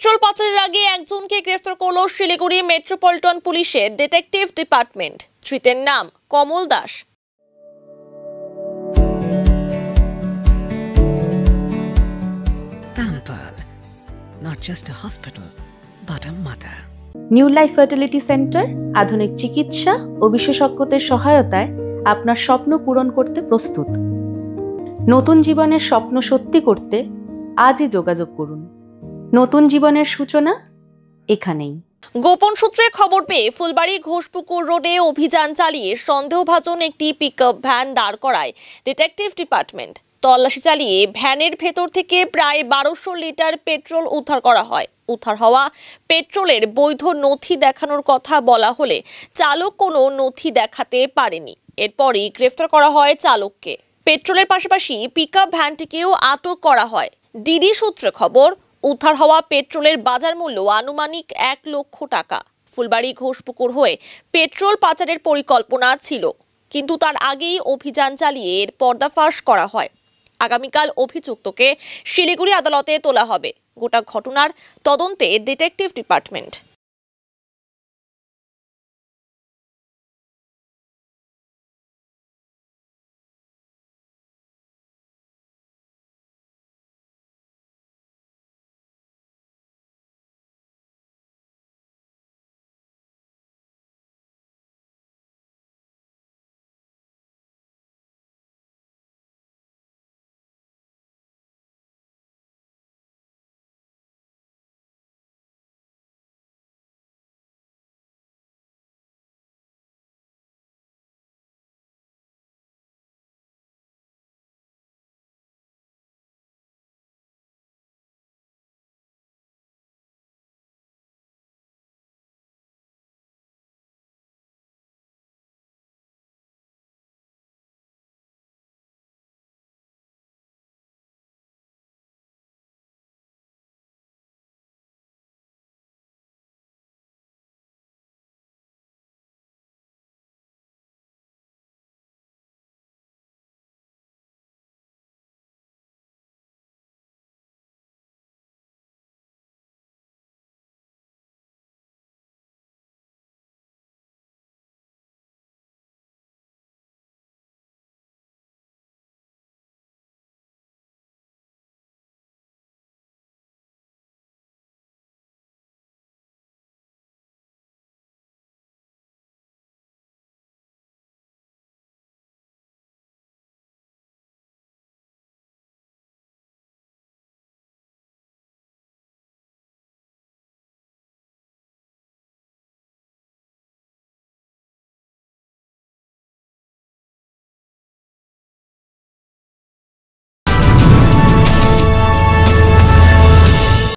Petrol পাচারের আগে একজনকে গ্রেফতার করল শিলিগুড়ি মেট্রোপলিটন পুলিশের ডিটেকটিভ ডিপার্টমেন্ট। ধৃতের নাম Kamal Das. Pampered, not just a hospital, but a mother. New life fertility centre আধুনিক চিকিৎসা ও বিশেষজ্ঞদের সহায়তায় আপনার স্বপ্ন পূরণ করতে প্রস্তুত। নতুন জীবনের স্বপ্ন সত্যি করতে আজই যোগাযোগ করুন। নতুন জীবনের সূচনা এখানেই। গোপন সূত্রে খবর পেয়ে ফুলবাড়ি ঘোষপুকুর রোডে অভিযান চালিয়ে সন্দেহভাজন একটি পিকআপ ভ্যান দাঁড় করায় ডিটেকটিভ ডিপার্টমেন্ট। তল্লাশি চালিয়ে ভ্যানের ভেতর থেকে প্রায় 1200 লিটার পেট্রোল উদ্ধার করা হয়। উদ্ধার হওয়া পেট্রোলের বৈধ নথি দেখানোর কথা বলা হলে চালক কোনো নথি দেখাতে পারেনি। এরপরই গ্রেফতার করা হয় চালককে। পেট্রোলের পাশাপাশি পিকআপ ভ্যানটিকেও আটক করা হয়। ডিডি সূত্রে খবর, উদ্ধার হওয়া পেট্রোলের বাজার মূল্য আনুমানিক 1 লক্ষ টাকা। ফুলবাড়ি ঘোষপুকুর হয়ে পেট্রোল পাচারের পরিকল্পনা ছিল, কিন্তু তার আগেই অভিযান চালিয়ে এর পর্দাফাশ করা হয়। আগামীকাল অভিযুক্তকে শিলিগুড়ি আদালতে তোলা হবে। গোটা ঘটনার তদন্তে ডিটেকটিভ ডিপার্টমেন্ট।